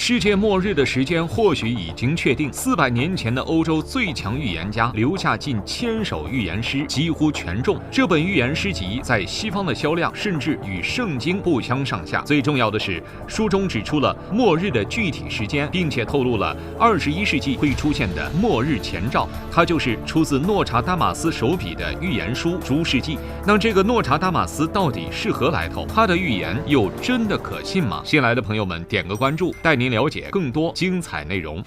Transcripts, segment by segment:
世界末日的时间或许已经确定。400年前的欧洲最强预言家留下近1000首预言诗，几乎全中。这本预言诗集在西方的销量甚至与圣经不相上下。最重要的是，书中指出了末日的具体时间，并且透露了21世纪会出现的末日前兆。它就是出自诺查丹马斯手笔的预言书《诸世纪》。那这个诺查丹马斯到底是何来头？他的预言又真的可信吗？新来的朋友们点个关注，带您了解更多精彩内容。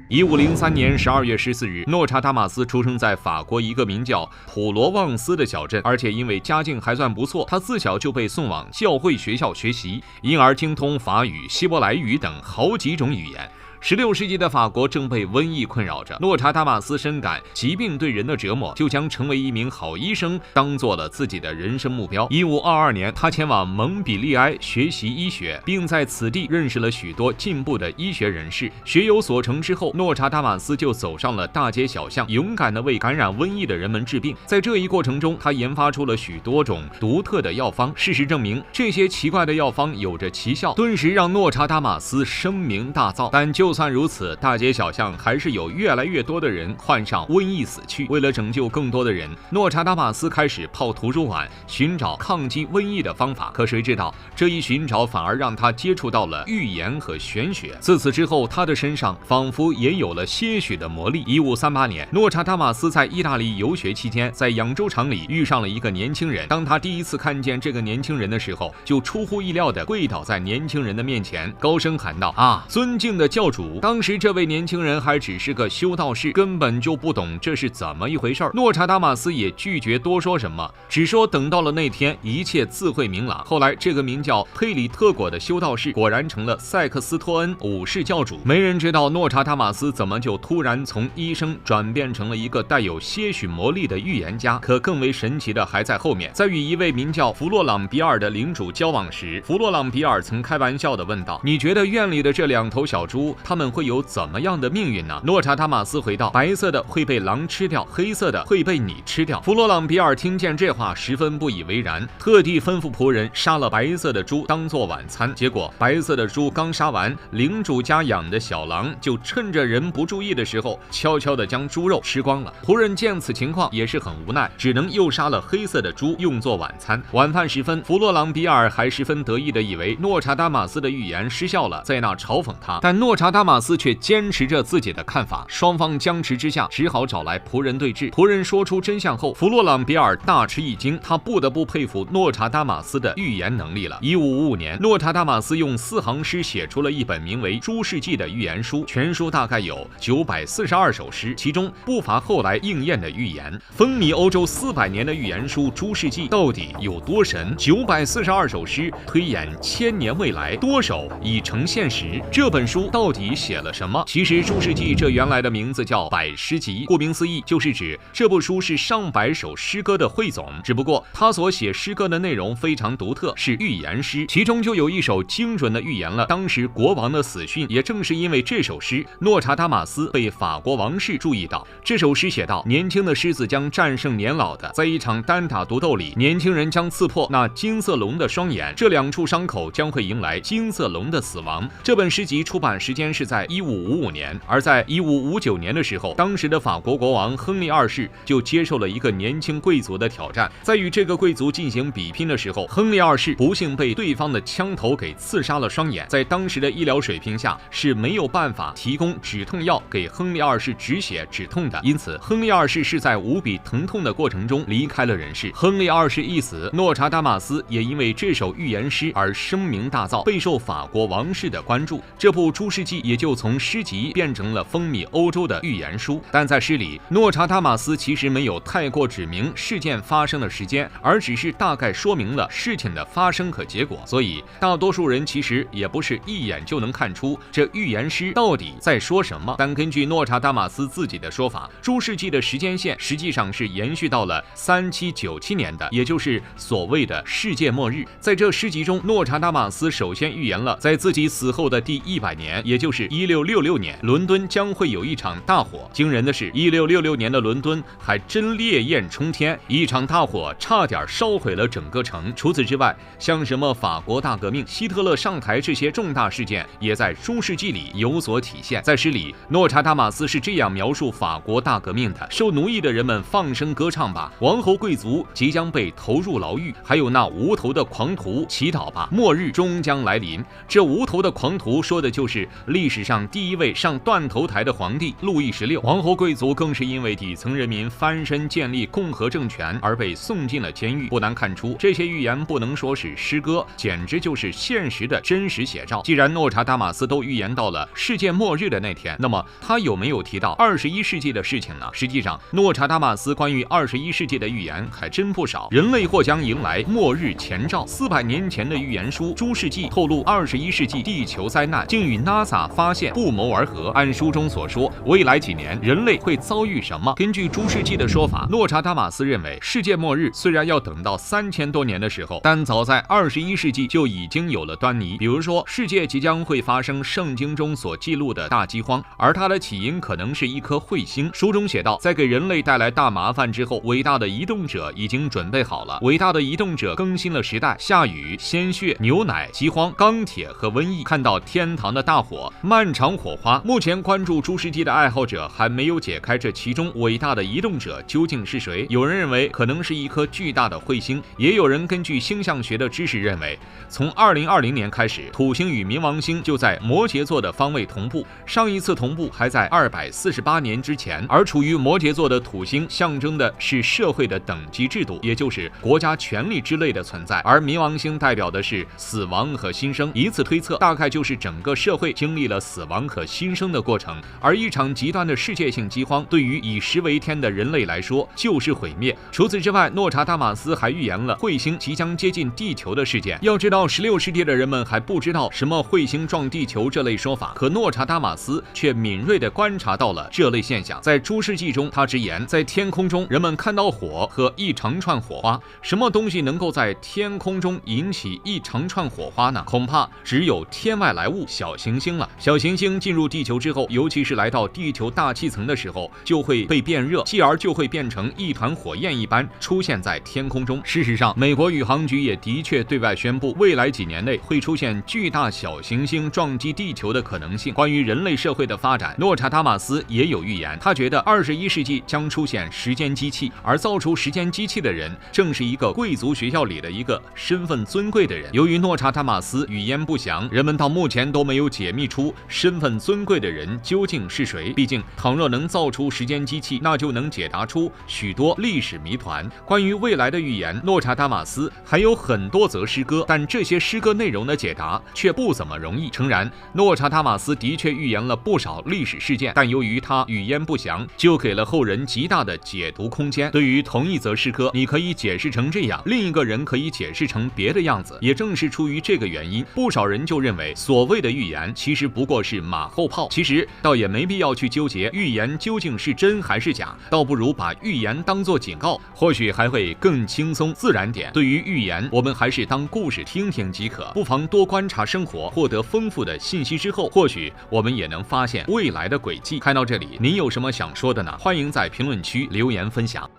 1503年12月14日，诺查达马斯出生在法国一个名叫普罗旺斯的小镇，而且因为家境还算不错，他自小就被送往教会学校学习，因而精通法语、希伯来语等好几种语言。16世纪的法国正被瘟疫困扰着，诺查达马斯深感疾病对人的折磨，就将成为一名好医生当做了自己的人生目标。1522年，他前往蒙彼利埃学习医学，并在此地认识了许多进步的医学人士。学有所成之后，诺查达马斯就走上了大街小巷，勇敢地为感染瘟疫的人们治病。在这一过程中，他研发出了许多种独特的药方。事实证明，这些奇怪的药方有着奇效，顿时让诺查达马斯声名大噪。但就算如此，大街小巷还是有越来越多的人患上瘟疫死去。为了拯救更多的人，诺查达马斯开始泡图书馆，寻找抗击瘟疫的方法。可谁知道，这一寻找反而让他接触到了预言和玄学。自此之后，他的身上仿佛也有了些许的魔力。1538年，诺查达马斯在意大利游学期间，在养猪场里遇上了一个年轻人。当他第一次看见这个年轻人的时候，就出乎意料地跪倒在年轻人的面前，高声喊道：“啊，尊敬的教主！”当时这位年轻人还只是个修道士，根本就不懂这是怎么一回事。诺查达马斯也拒绝多说什么，只说等到了那天，一切自会明朗。后来，这个名叫佩里特果的修道士果然成了塞克斯托恩五世教主。没人知道诺查达马斯怎么就突然从医生转变成了一个带有些许魔力的预言家。可更为神奇的还在后面。在与一位名叫弗洛朗比尔的领主交往时，弗洛朗比尔曾开玩笑地问道：“你觉得院里的这2头小猪，他们会有怎么样的命运呢？”诺查达马斯回道：“白色的会被狼吃掉，黑色的会被你吃掉。”弗洛朗比尔听见这话十分不以为然，特地吩咐仆人杀了白色的猪当做晚餐。结果白色的猪刚杀完，领主家养的小狼就趁着人不注意的时候，悄悄地将猪肉吃光了。仆人见此情况也是很无奈，只能又杀了黑色的猪用作晚餐。晚饭时分，弗洛朗比尔还十分得意地以为诺查达马斯的预言失效了，在那嘲讽他。但诺查达马斯却坚持着自己的看法，双方僵持之下，只好找来仆人对峙。仆人说出真相后，弗洛朗比尔大吃一惊，他不得不佩服诺查达马斯的预言能力了。1555年，诺查达马斯用4行诗写出了一本名为《诸世纪》的预言书，全书大概有942首诗，其中不乏后来应验的预言。风靡欧洲400年的预言书《诸世纪》到底有多神？942首诗推演1000年未来，多首已成现实。这本书到底写了什么？其实《诸世纪》这原来的名字叫百诗集，顾名思义，就是指这部书是上百首诗歌的汇总。只不过他所写诗歌的内容非常独特，是预言诗，其中就有一首精准的预言了当时国王的死讯。也正是因为这首诗，诺查达马斯被法国王室注意到。这首诗写道：年轻的狮子将战胜年老的，在一场单打独斗里，年轻人将刺破那金色龙的双眼，这2处伤口将会迎来金色龙的死亡。这本诗集出版时间是在1555年，而在1559年的时候，当时的法国国王亨利2世就接受了一个年轻贵族的挑战。在与这个贵族进行比拼的时候，亨利2世不幸被对方的枪头给刺杀了双眼。在当时的医疗水平下，是没有办法提供止痛药给亨利2世止血止痛的，因此亨利2世是在无比疼痛的过程中离开了人世。亨利2世一死，诺查达马斯也因为这首预言诗而声名大噪，备受法国王室的关注。这部《诸世纪》也就从诗集变成了风靡欧洲的预言书。但在诗里，诺查达马斯其实没有太过指明事件发生的时间，而只是大概说明了事情的发生和结果。所以大多数人其实也不是一眼就能看出这预言诗到底在说什么。但根据诺查达马斯自己的说法，《诸世纪》的时间线实际上是延续到了3797年的，也就是所谓的世界末日。在这诗集中，诺查达马斯首先预言了在自己死后的第100年，也就是就是1666年，伦敦将会有一场大火。惊人的是，1666年的伦敦还真烈焰冲天，一场大火差点烧毁了整个城。除此之外，像什么法国大革命、希特勒上台这些重大事件，也在中世纪里有所体现。在诗里，诺查达马斯是这样描述法国大革命的：受奴役的人们放声歌唱吧，王侯贵族即将被投入牢狱，还有那无头的狂徒，祈祷吧，末日终将来临。这无头的狂徒说的就是历史上第一位上断头台的皇帝路易16。王侯贵族更是因为底层人民翻身建立共和政权而被送进了监狱。不难看出，这些预言不能说是诗歌，简直就是现实的真实写照。既然诺查达马斯都预言到了世界末日的那天，那么他有没有提到21世纪的事情呢？实际上，诺查达马斯关于21世纪的预言还真不少。人类或将迎来末日前兆，400年前的预言书《诸世纪》透露21世纪地球灾难竟与 NASA 发现不谋而合。按书中所说，未来几年人类会遭遇什么？根据《诸世纪》的说法，诺查达马斯认为，世界末日虽然要等到3000多年的时候，但早在21世纪就已经有了端倪。比如说，世界即将会发生圣经中所记录的大饥荒，而它的起因可能是一颗彗星。书中写道，在给人类带来大麻烦之后，伟大的移动者已经准备好了。伟大的移动者更新了时代，下雨、鲜血、牛奶、饥荒、钢铁和瘟疫，看到天堂的大火，漫长火花。目前关注诸世纪的爱好者还没有解开这其中伟大的移动者究竟是谁。有人认为可能是一颗巨大的彗星，也有人根据星象学的知识认为，从2020年开始，土星与冥王星就在摩羯座的方位同步，上一次同步还在248年之前。而处于摩羯座的土星象征的是社会的等级制度，也就是国家权力之类的存在，而冥王星代表的是死亡和新生。以此推测，大概就是整个社会经历了死亡和新生的过程。而一场极端的世界性饥荒，对于以食为天的人类来说就是毁灭。除此之外，诺查达马斯还预言了彗星即将接近地球的事件。要知道，16世纪的人们还不知道什么彗星撞地球这类说法，可诺查达马斯却敏锐地观察到了这类现象。在诸世纪中，他直言，在天空中人们看到火和一长串火花。什么东西能够在天空中引起一长串火花呢？恐怕只有天外来物小行星了。小行星进入地球之后，尤其是来到地球大气层的时候，就会被变热，继而就会变成一团火焰一般出现在天空中。事实上，美国宇航局也的确对外宣布，未来几年内会出现巨大小行星撞击地球的可能性。关于人类社会的发展，诺查达马斯也有预言，他觉得21世纪将出现时间机器，而造出时间机器的人正是一个贵族学校里的一个身份尊贵的人。由于诺查达马斯语焉不详，人们到目前都没有解密出身份尊贵的人究竟是谁。毕竟，倘若能造出时间机器，那就能解答出许多历史谜团。关于未来的预言，诺查达马斯还有很多则诗歌，但这些诗歌内容的解答却不怎么容易。诚然，诺查达马斯的确预言了不少历史事件，但由于他语焉不详，就给了后人极大的解读空间。对于同一则诗歌，你可以解释成这样，另一个人可以解释成别的样子。也正是出于这个原因，不少人就认为所谓的预言其实不过是马后炮。其实倒也没必要去纠结预言究竟是真还是假，倒不如把预言当作警告，或许还会更轻松自然点。对于预言，我们还是当故事听听即可，不妨多观察生活，获得丰富的信息之后，或许我们也能发现未来的轨迹。看到这里，您有什么想说的呢？欢迎在评论区留言分享。